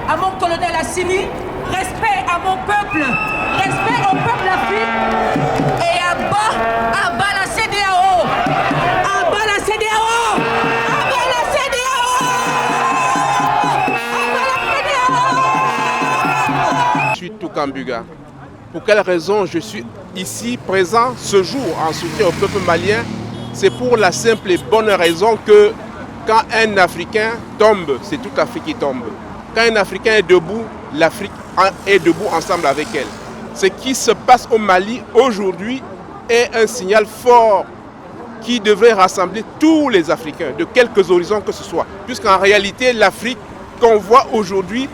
à mon colonel Assimi, respect à mon peuple, respect au peuple africain et à bas la CEDEAO, à bas la CEDEAO, à bas la CEDEAO, à bas la CEDEAO. Je suis Toukambuga. Pour quelle raison je suis ici présent ce jour en soutien au peuple malien? C'est pour la simple et bonne raison que quand un Africain tombe, c'est toute l'Afrique qui tombe. Quand un Africain est debout, l'Afrique est debout ensemble avec elle. Ce qui se passe au Mali aujourd'hui est un signal fort qui devrait rassembler tous les Africains, de quelques horizons que ce soit. Puisqu'en réalité, l'Afrique qu'on voit aujourd'hui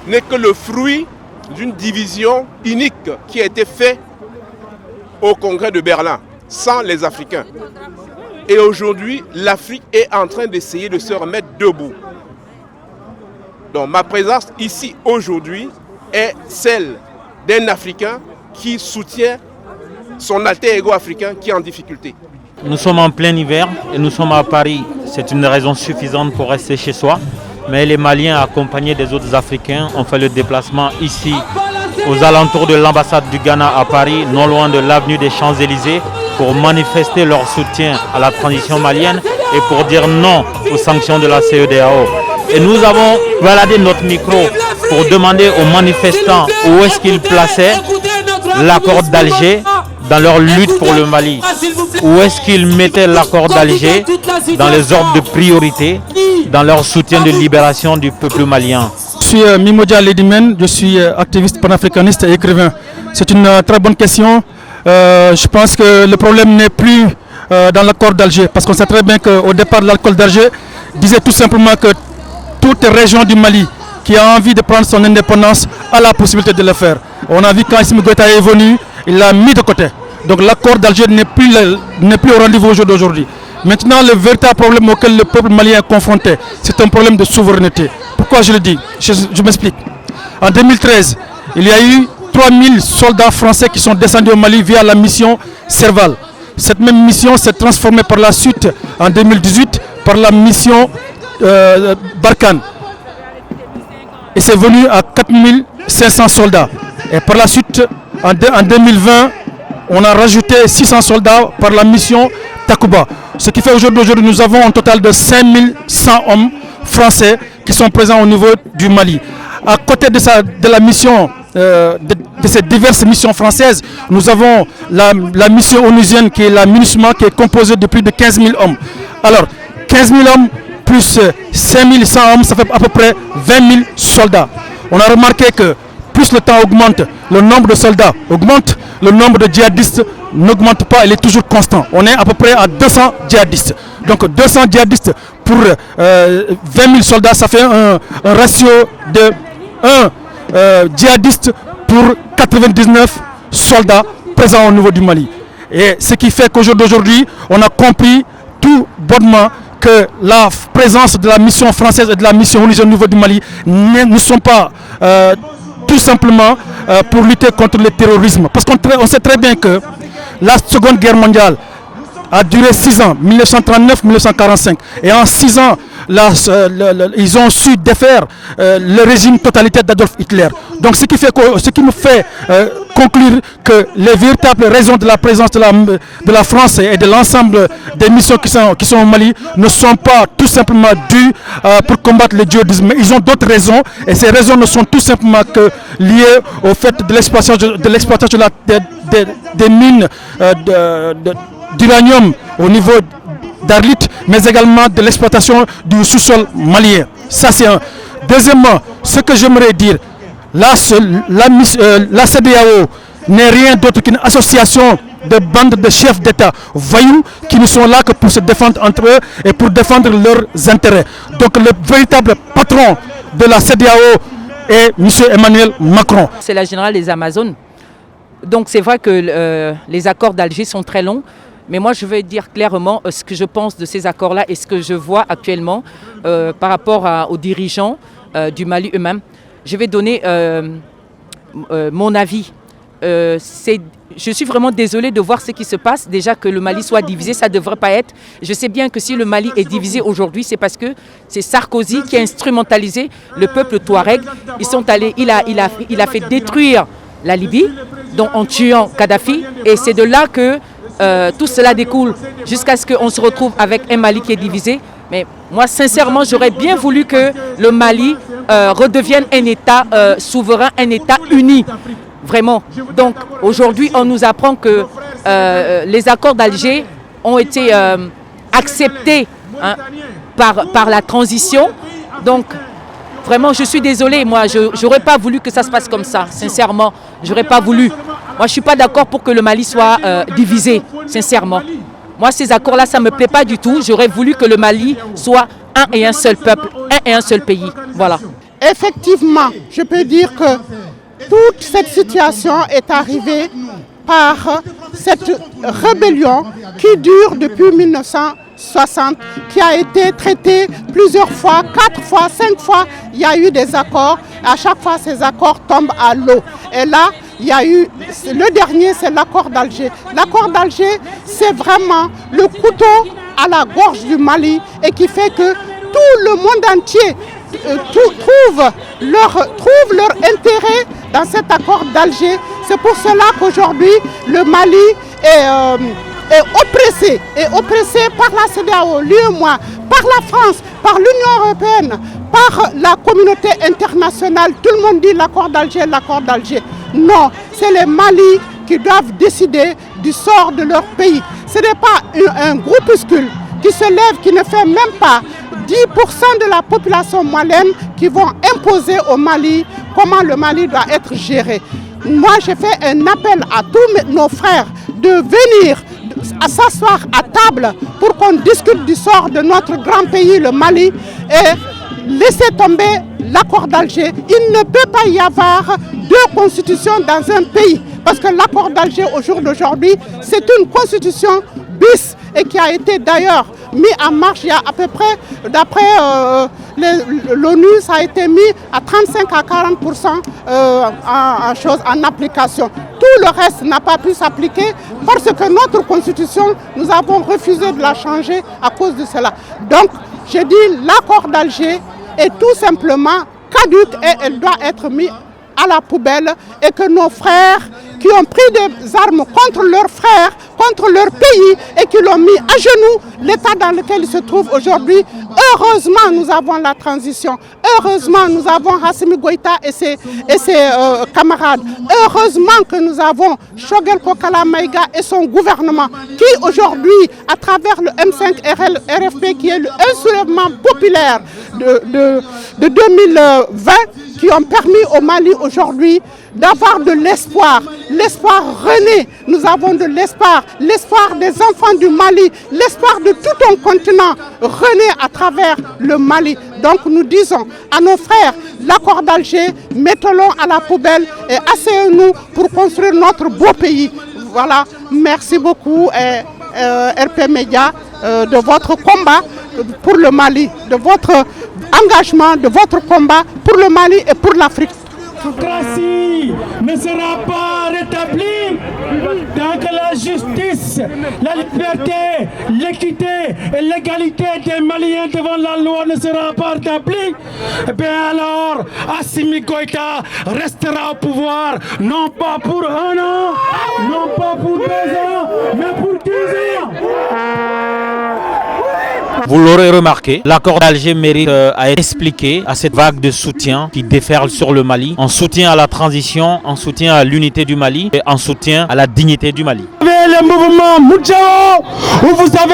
n'est que le fruit d'une division unique qui a été faite au Congrès de Berlin, sans les Africains. Et aujourd'hui, l'Afrique est en train d'essayer de se remettre debout. Donc ma présence ici aujourd'hui est celle d'un Africain qui soutient son alter ego africain qui est en difficulté. Nous sommes en plein hiver et nous sommes à Paris. C'est une raison suffisante pour rester chez soi. Mais les Maliens, accompagnés des autres Africains, ont fait le déplacement ici, aux alentours de l'ambassade du Ghana à Paris, non loin de l'avenue des Champs-Élysées, pour manifester leur soutien à la transition malienne et pour dire non aux sanctions de la CEDEAO. Et nous avons baladé notre micro pour demander aux manifestants où est-ce qu'ils plaçaient l'accord d'Alger dans leur lutte pour le Mali. Où est-ce qu'ils mettaient l'accord d'Alger dans les ordres de priorité, dans leur soutien de libération du peuple malien. Je suis Mimodia Ledimen, je suis activiste panafricaniste et écrivain. C'est une très bonne question. Je pense que le problème n'est plus dans l'accord d'Alger, parce qu'on sait très bien qu'au départ de l'accord d'Alger disait tout simplement que toute région du Mali qui a envie de prendre son indépendance a la possibilité de le faire. On a vu quand Assimi Goïta est venu, il l'a mis de côté. Donc l'accord d'Alger n'est plus au rendez-vous aujourd'hui. Maintenant, le véritable problème auquel le peuple malien est confronté, c'est un problème de souveraineté. Pourquoi je le dis? Je m'explique. En 2013, il y a eu 3000 soldats français qui sont descendus au Mali via la mission Serval. Cette même mission s'est transformée par la suite, en 2018, par la mission Barkhane. Et c'est venu à 4500 soldats. Et par la suite, en 2020, on a rajouté 600 soldats par la mission Takuba. Ce qui fait aujourd'hui, nous avons un total de 5100 hommes français qui sont présents au niveau du Mali. À côté de la mission, de ces diverses missions françaises, nous avons la mission onusienne qui est la MINUSMA, qui est composée de plus de 15 000 hommes. Alors, 15 000 hommes plus 5100 hommes, ça fait à peu près 20 000 soldats. On a remarqué que plus le temps augmente, le nombre de soldats augmente, le nombre de djihadistes n'augmente pas, il est toujours constant. On est à peu près à 200 djihadistes. Donc 200 djihadistes pour 20 000 soldats, ça fait un ratio de 1 djihadiste pour 99 soldats présents au niveau du Mali. Et ce qui fait qu'aujourd'hui, on a compris tout bonnement que la présence de la mission française et de la mission onusienne au niveau du Mali ne sont pas tout simplement pour lutter contre le terrorisme. Parce qu'on sait très bien que la Seconde Guerre mondiale a duré 6 ans, 1939-1945. Et en 6 ans, ils ont su défaire le régime totalitaire d'Adolf Hitler. Donc ce qui nous fait conclure que les véritables raisons de la présence de la France et de l'ensemble des missions qui sont au Mali ne sont pas tout simplement dues pour combattre le djihadisme. Ils ont d'autres raisons et ces raisons ne sont tout simplement que liées au fait de l'exploitation des mines d'uranium au niveau d'Arlit, mais également de l'exploitation du sous-sol malien. Ça c'est un. Deuxièmement, ce que j'aimerais dire, la CEDEAO n'est rien d'autre qu'une association de bandes de chefs d'État voyous qui ne sont là que pour se défendre entre eux et pour défendre leurs intérêts. Donc le véritable patron de la CEDEAO est M. Emmanuel Macron. C'est la générale des Amazones. Donc c'est vrai que les accords d'Alger sont très longs. Mais moi, je vais dire clairement ce que je pense de ces accords-là et ce que je vois actuellement par rapport aux dirigeants du Mali eux-mêmes. Je vais donner mon avis. je suis vraiment désolée de voir ce qui se passe. Déjà que le Mali soit divisé, ça ne devrait pas être. Je sais bien que si le Mali est divisé aujourd'hui, c'est parce que c'est Sarkozy qui a instrumentalisé le peuple touareg. Ils sont allés, il a fait détruire la Libye, donc en tuant Kadhafi. Et c'est de là que tout cela découle jusqu'à ce qu'on se retrouve avec un Mali qui est divisé. Mais moi, sincèrement, j'aurais bien voulu que le Mali redevienne un État souverain, un État uni. Vraiment. Donc aujourd'hui, on nous apprend que les accords d'Alger ont été acceptés par la transition. Donc vraiment, je suis désolée. Moi, je n'aurais pas voulu que ça se passe comme ça. Sincèrement, j'aurais pas voulu. Moi, je ne suis pas d'accord pour que le Mali soit divisé. Sincèrement. Moi, ces accords-là, ça ne me plaît pas du tout. J'aurais voulu que le Mali soit un et un seul peuple, un et un seul pays. Voilà. Effectivement, je peux dire que toute cette situation est arrivée par cette rébellion qui dure depuis 1960, qui a été traitée plusieurs fois, 4 fois, 5 fois. Il y a eu des accords. À chaque fois, ces accords tombent à l'eau. Et là, il y a eu, le dernier, c'est l'accord d'Alger. L'accord d'Alger, c'est vraiment le couteau à la gorge du Mali et qui fait que tout le monde entier trouve leur intérêt dans cet accord d'Alger. C'est pour cela qu'aujourd'hui, le Mali est oppressé par la CEDEAO, l'UEMOA, par la France, par l'Union européenne, par la communauté internationale. Tout le monde dit l'accord d'Alger, l'accord d'Alger. Non, c'est les Mali qui doivent décider du sort de leur pays. Ce n'est pas un groupuscule qui se lève, qui ne fait même pas 10% de la population malienne qui vont imposer au Mali comment le Mali doit être géré. Moi, j'ai fait un appel à tous nos frères de venir à s'asseoir à table pour qu'on discute du sort de notre grand pays, le Mali, et laisser tomber l'accord d'Alger. Il ne peut pas y avoir 2 constitutions dans un pays, parce que l'accord d'Alger au jour d'aujourd'hui, c'est une constitution bis et qui a été d'ailleurs mis en marche il y a à peu près, d'après l'ONU, ça a été mis à 35 à 40% en application. Tout le reste n'a pas pu s'appliquer parce que notre constitution, nous avons refusé de la changer à cause de cela. Donc, j'ai dit l'accord d'Alger est tout simplement caduque et elle doit être mise à la poubelle et que nos frères qui ont pris des armes contre leurs frères, contre leur pays et qui l'ont mis à genoux, l'état dans lequel ils se trouvent aujourd'hui. Heureusement, nous avons la transition. Heureusement, nous avons Assimi Goïta et ses camarades. Heureusement que nous avons Choguel Kokala Maïga et son gouvernement qui aujourd'hui, à travers le M5 RFP, qui est un soulèvement populaire de 2020, qui ont permis au Mali aujourd'hui d'avoir de l'espoir. L'espoir renaît. Nous avons de l'espoir. L'espoir des enfants du Mali. L'espoir de tout un continent renaît à travers le Mali. Donc nous disons à nos frères, l'accord d'Alger, mettons-le à la poubelle et asseyons-nous pour construire notre beau pays. Voilà. Merci beaucoup RP Média de votre combat pour le Mali, de votre engagement, de votre combat pour le Mali et pour l'Afrique. La démocratie ne sera pas rétablie tant que la justice, la liberté, l'équité et l'égalité des Maliens devant la loi ne sera pas rétablie. Bien alors, Assimi Goïta restera au pouvoir, non pas pour 1 an, non pas pour 2 ans, mais pour 10 ans. Vous l'aurez remarqué, l'accord d'Alger mérite à être expliqué à cette vague de soutien qui déferle sur le Mali, en soutien à la transition, en soutien à l'unité du Mali et en soutien à la dignité du Mali. Le mouvement Moudjao, où vous avez